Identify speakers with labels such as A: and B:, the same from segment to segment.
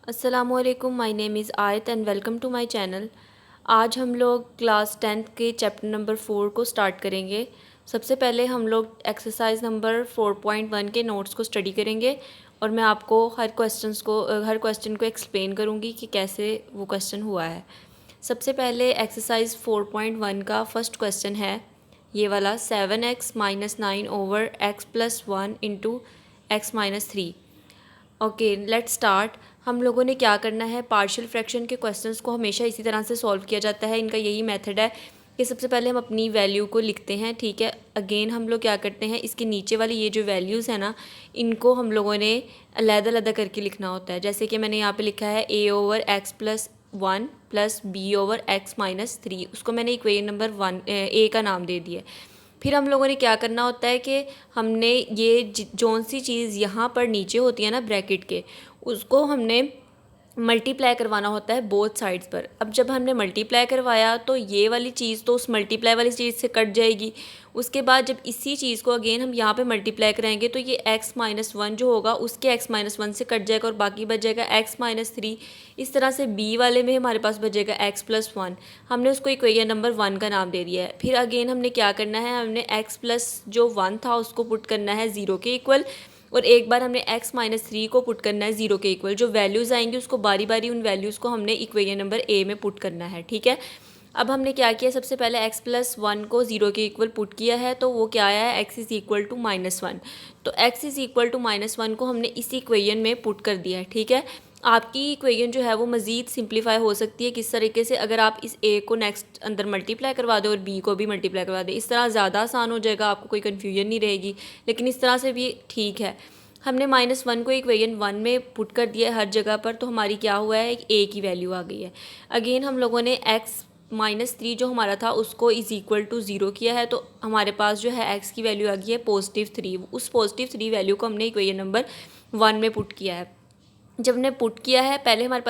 A: अस्सलामुअलैकुम, my name is Aayat and welcome to my channel. आज हम लोग क्लास 10th के चैप्टर नंबर 4 को स्टार्ट करेंगे। सबसे पहले हम लोग एक्सरसाइज नंबर 4.1 के नोट्स को स्टडी करेंगे और मैं आपको हर क्वेश्चन को एक्सप्लेन करूँगी कि कैसे वो क्वेश्चन हुआ है। सबसे पहले एक्सरसाइज 4.1 का फर्स्ट क्वेश्चन है ये वाला, 7x minus 9 over x plus 1 into x minus 3। Okay, let's start. हम लोगों ने क्या करना है, पार्शियल फ्रैक्शन के क्वेश्चंस को हमेशा इसी तरह से सॉल्व किया जाता है। इनका यही मेथड है कि सबसे पहले हम अपनी वैल्यू को लिखते हैं, ठीक है। अगेन हम लोग क्या करते हैं, इसके नीचे वाली ये जो वैल्यूज़ है ना, इनको हम लोगों ने अलग-अलग करके लिखना होता है। जैसे कि मैंने यहाँ पे लिखा है a over x plus 1 plus b over x minus 3, उसको मैंने इक्वेशन नंबर 1 a का नाम दे दिया। फिर हम लोगों ने क्या करना होता है कि हमने ये जौन सी चीज़ यहाँ पर नीचे होती है ना ब्रैकेट के, उसको हमने मल्टीप्लाई करवाना होता है बोथ साइड्स पर। अब जब हमने मल्टीप्लाई करवाया तो ये वाली चीज़ तो उस मल्टीप्लाई वाली चीज़ से कट जाएगी। उसके बाद जब इसी चीज़ को अगेन हम यहाँ पे मल्टीप्लाई कराएंगे तो ये x माइनस 1 जो होगा उसके x माइनस 1 से कट जाएगा और बाकी बच जाएगा x माइनस 3। इस तरह से b वाले में हमारे पास बचेगा x प्लस 1। हमने उसको इक्वेशन नंबर 1 का नाम दे दिया है। फिर अगेन हमने क्या करना है, हमने x प्लस जो 1 था उसको पुट करना है 0 के इक्वल, और एक बार हमने x माइनस 3 को पुट करना है 0 के इक्वल। जो वैल्यूज़ आएंगी उसको बारी बारी उन वैल्यूज़ को हमने इक्वेशन नंबर a में पुट करना है, ठीक है। अब हमने क्या किया, सबसे पहले x प्लस 1 को 0 के इक्वल पुट किया है तो वो क्या आया है, x is equal to minus 1। तो x is equal to minus 1 को हमने इस इक्वेशन में पुट कर दिया है, ठीक है। आपकी इक्वेशन जो है वो मज़ीद सिंप्लीफाई हो सकती है किस तरीके से, अगर आप इस a को नेक्स्ट अंदर मल्टीप्लाई करवा दें और b को भी मल्टीप्लाई करवा दें, इस तरह ज़्यादा आसान हो जाएगा, आपको कोई कन्फ्यूजन नहीं रहेगी। लेकिन इस तरह से भी ठीक है। हमने माइनस 1 को इक्वेशन 1 में पुट कर दिया है हर जगह पर, तो हमारी क्या हुआ है, a की वैल्यू आ गई है। अगेन हम लोगों ने x माइनस 3 जो हमारा था उसको इज़ इक्वल टू 0 किया है, तो हमारे पास जो है x की वैल्यू आ गई है पॉजिटिव 3। उस पॉजिटिव 3 वैल्यू को हमने इक्वेशन नंबर 1 में पुट किया है। जब हमने पुट किया है, पहले हमारे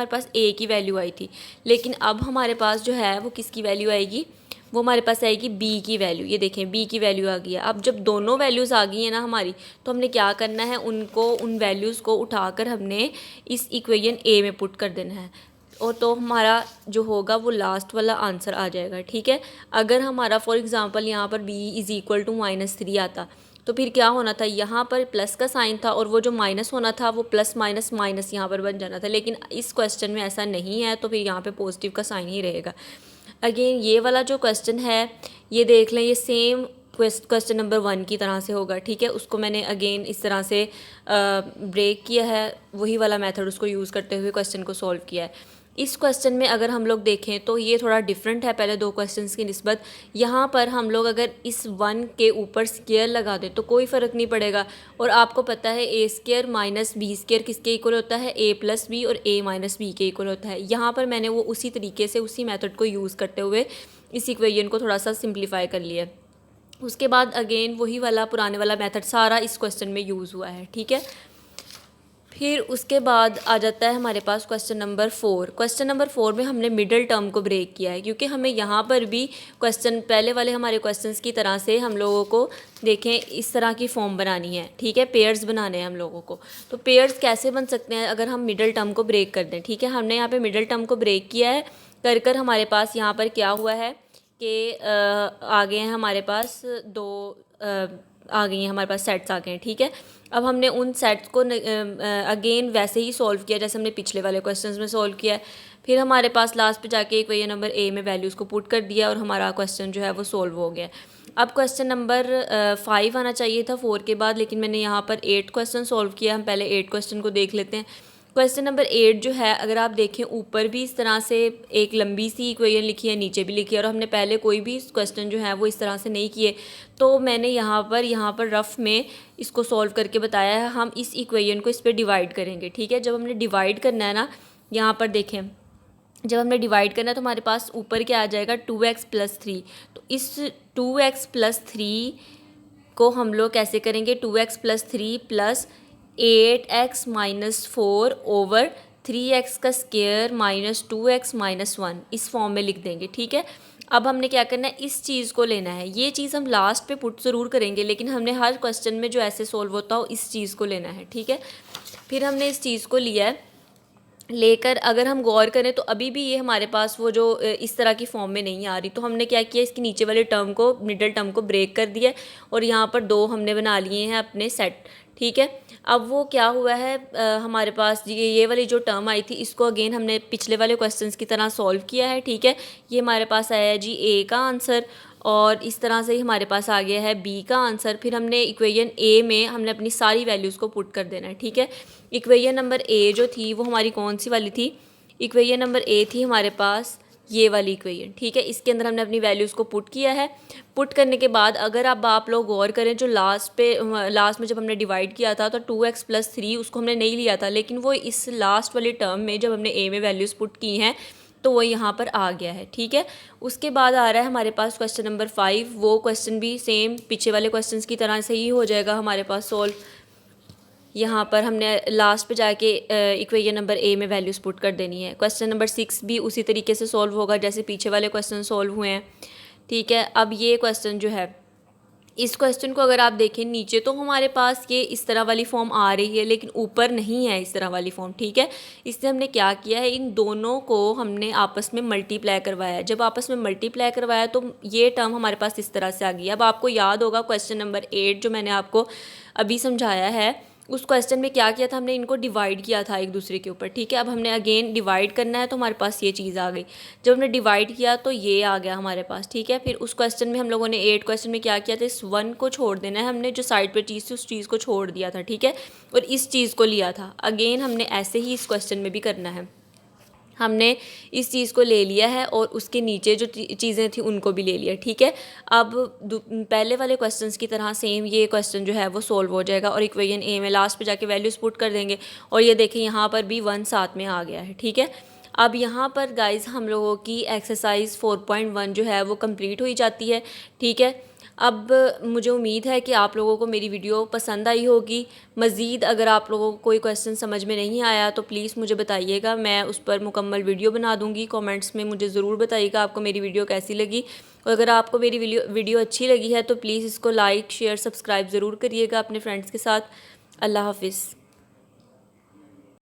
A: पास a की वैल्यू आई थी, लेकिन अब हमारे पास जो है वो किसकी वैल्यू आएगी, वो हमारे पास आएगी b की वैल्यू। ये देखें b की वैल्यू आ गई है। अब जब दोनों वैल्यूज़ आ गई हैं ना हमारी, तो हमने क्या करना है, उन वैल्यूज़ को उठाकर हमने इस इक्वेशन a में पुट कर देना है, और तो हमारा जो होगा वो लास्ट वाला आंसर आ जाएगा, ठीक है। अगर हमारा फॉर एग्ज़ाम्पल यहाँ पर b is equal to minus 3 आता तो फिर क्या होना था, यहाँ पर प्लस का साइन था और वो जो माइनस होना था वो प्लस माइनस माइनस यहाँ पर बन जाना था। लेकिन इस क्वेश्चन में ऐसा नहीं है, तो फिर यहाँ पे पॉजिटिव का साइन ही रहेगा। अगेन ये वाला जो क्वेश्चन है ये देख लें, ये सेम क्वेश्चन नंबर 1 की तरह से होगा, ठीक है। उसको मैंने अगेन इस तरह से ब्रेक किया है, वही वाला मेथड उसको यूज़ करते हुए क्वेश्चन को सॉल्व किया है। इस क्वेश्चन में अगर हम लोग देखें तो ये थोड़ा डिफरेंट है पहले दो क्वेश्चंस की निस्बत। यहाँ पर हम लोग अगर इस 1 के ऊपर स्क्वायर लगा दें तो कोई फ़र्क नहीं पड़ेगा, और आपको पता है a square minus B square किसके इक्वल होता है, a प्लस बी, और a माइनस बी के इक्वल होता है। यहाँ पर मैंने वो उसी तरीके से उसी मेथड को यूज़ करते हुए इस इक्वेशन को थोड़ा सा सिंप्लीफाई कर लिया। उसके बाद अगेन वही वाला पुराने वाला मेथड सारा इस क्वेश्चन में यूज़ हुआ है, ठीक है। फिर उसके बाद आ जाता है हमारे पास क्वेश्चन नंबर 4। क्वेश्चन नंबर 4 में हमने मिडिल टर्म को ब्रेक किया है, क्योंकि हमें यहाँ पर भी क्वेश्चन पहले वाले हमारे क्वेश्चंस की तरह से हम लोगों को देखें इस तरह की फॉर्म बनानी है, ठीक है। पेयर्स बनाने हैं हम लोगों को। तो पेयर्स कैसे बन सकते हैं, अगर हम मिडिल टर्म को ब्रेक कर दें, ठीक है। हमने यहाँ पर मिडिल टर्म को ब्रेक किया है, कर हमारे पास यहाँ पर क्या हुआ है कि आ गए हैं हमारे पास आ गई हैं हमारे पास सेट्स आ गए हैं, ठीक है। अब हमने उन सेट्स को अगेन वैसे ही सॉल्व किया जैसे हमने पिछले वाले क्वेश्चंस में सॉल्व किया है। फिर हमारे पास लास्ट पे जाके इक्वेशन नंबर a में वैल्यूज़ को पुट कर दिया और हमारा क्वेश्चन जो है वो सॉल्व हो गया। अब क्वेश्चन नंबर 5 आना चाहिए था 4 के बाद, लेकिन मैंने यहाँ पर 8 क्वेश्चन सॉल्व किया। हम पहले 8 क्वेश्चन को देख लेते हैं। क्वेश्चन नंबर 8 जो है, अगर आप देखें ऊपर भी इस तरह से एक लंबी सी इक्वेशन लिखी है, नीचे भी लिखी है, और हमने पहले कोई भी क्वेश्चन जो है वो इस तरह से नहीं किए, तो मैंने यहाँ पर रफ़ में इसको सॉल्व करके बताया है। हम इस इक्वेशन को इस पर डिवाइड करेंगे, ठीक है। जब हमने डिवाइड करना है ना, यहाँ पर देखें, जब हमने डिवाइड करना है तो हमारे पास ऊपर क्या आ जाएगा, 2x प्लस 3। तो इस 2x प्लस 3 को हम लोग कैसे करेंगे, 2x plus 3 plus 8x minus 4 over 3x का स्क्वायर माइनस 2x माइनस 1 इस फॉर्म में लिख देंगे, ठीक है। अब हमने क्या करना है, इस चीज़ को लेना है। ये चीज़ हम लास्ट पे पुट ज़रूर करेंगे, लेकिन हमने हर क्वेश्चन में जो ऐसे सॉल्व होता हो इस चीज़ को लेना है, ठीक है। फिर हमने इस चीज़ को लिया है, लेकर अगर हम गौर करें तो अभी भी ये हमारे पास वो जो इस तरह की फॉर्म में नहीं आ रही। तो हमने क्या किया, इसके नीचे वाले टर्म को, मिडल टर्म को ब्रेक कर दिया और यहाँ पर 2 हमने बना लिए हैं अपने सेट। ठीक है, अब वो क्या हुआ है, हमारे पास ये वाली जो टर्म आई थी इसको अगेन हमने पिछले वाले क्वेश्चंस की तरह सॉल्व किया है। ठीक है, ये हमारे पास आया है जी ए का आंसर और इस तरह से ही हमारे पास आ गया है बी का आंसर। फिर हमने इक्वेशन ए में हमने अपनी सारी वैल्यूज़ को पुट कर देना है। ठीक है, इक्वेशन नंबर ए जो थी वो हमारी कौन सी वाली थी, इक्वेशन नंबर ए थी हमारे पास ये वाली इक्वेशन। ठीक है, इसके अंदर हमने अपनी वैल्यूज़ को पुट किया है। पुट करने के बाद अगर अब आप लोग गौर करें, जो लास्ट में जब हमने डिवाइड किया था तो 2x+3 उसको हमने नहीं लिया था, लेकिन वो इस लास्ट वाली टर्म में जब हमने ए में वैल्यूज़ पुट की हैं तो वो यहाँ पर आ गया है। ठीक है, उसके बाद आ रहा है हमारे पास क्वेश्चन नंबर 5। वो क्वेश्चन भी सेम पीछे वाले क्वेश्चन की तरह से ही हो जाएगा हमारे पास सॉल्व। यहाँ पर हमने लास्ट पे जाके इक्वेशन नंबर ए में वैल्यूज़ पुट कर देनी है। क्वेश्चन नंबर 6 भी उसी तरीके से सॉल्व होगा जैसे पीछे वाले क्वेश्चन सॉल्व हुए हैं। ठीक है, अब ये क्वेश्चन जो है, इस क्वेश्चन को अगर आप देखें नीचे तो हमारे पास ये इस तरह वाली फॉर्म आ रही है, लेकिन ऊपर नहीं है इस तरह वाली फॉर्म। ठीक है, इससे हमने क्या किया है, इन दोनों को हमने आपस में मल्टीप्लाई करवाया। जब आपस में मल्टीप्लाई करवाया तो ये टर्म हमारे पास इस तरह से आ गई। अब आपको याद होगा क्वेश्चन नंबर 8 जो मैंने आपको अभी समझाया है, उस क्वेश्चन में क्या किया था, हमने इनको डिवाइड किया था एक दूसरे के ऊपर। ठीक है, अब हमने अगेन डिवाइड करना है तो हमारे पास ये चीज़ आ गई। जब हमने डिवाइड किया तो ये आ गया हमारे पास। ठीक है, फिर उस क्वेश्चन में हम लोगों ने 8 क्वेश्चन में क्या किया था, इस 1 को छोड़ देना है, हमने जो साइड पर चीज़ थी उस चीज़ को छोड़ दिया था। ठीक है, और इस चीज़ को लिया था। अगेन हमने ऐसे ही इस क्वेश्चन में भी करना है, हमने इस चीज़ को ले लिया है और उसके नीचे जो चीज़ें थी उनको भी ले लिया। ठीक है, अब पहले वाले क्वेश्चंस की तरह सेम ये क्वेश्चन जो है वो सॉल्व हो जाएगा और इक्वेशन ए में लास्ट पे जाके वैल्यूज़ पुट कर देंगे और ये देखें यहाँ पर भी 1 साथ में आ गया है। ठीक है, अब यहाँ पर गाइस हम लोगों की एक्सरसाइज 4.1 जो है वो कंप्लीट हुई जाती है। ठीक है, अब मुझे उम्मीद है कि आप लोगों को मेरी वीडियो पसंद आई होगी। मज़ीद अगर आप लोगों को कोई क्वेश्चन समझ में नहीं आया तो प्लीज़ मुझे बताइएगा, मैं उस पर मुकम्मल वीडियो बना दूँगी। कमेंट्स में मुझे ज़रूर बताइएगा आपको मेरी वीडियो कैसी लगी। और अगर आपको मेरी वीडियो अच्छी लगी है तो प्लीज़ इसको लाइक शेयर सब्सक्राइब ज़रूर करिएगा अपने फ्रेंड्स के साथ। अल्लाह हाफिज़।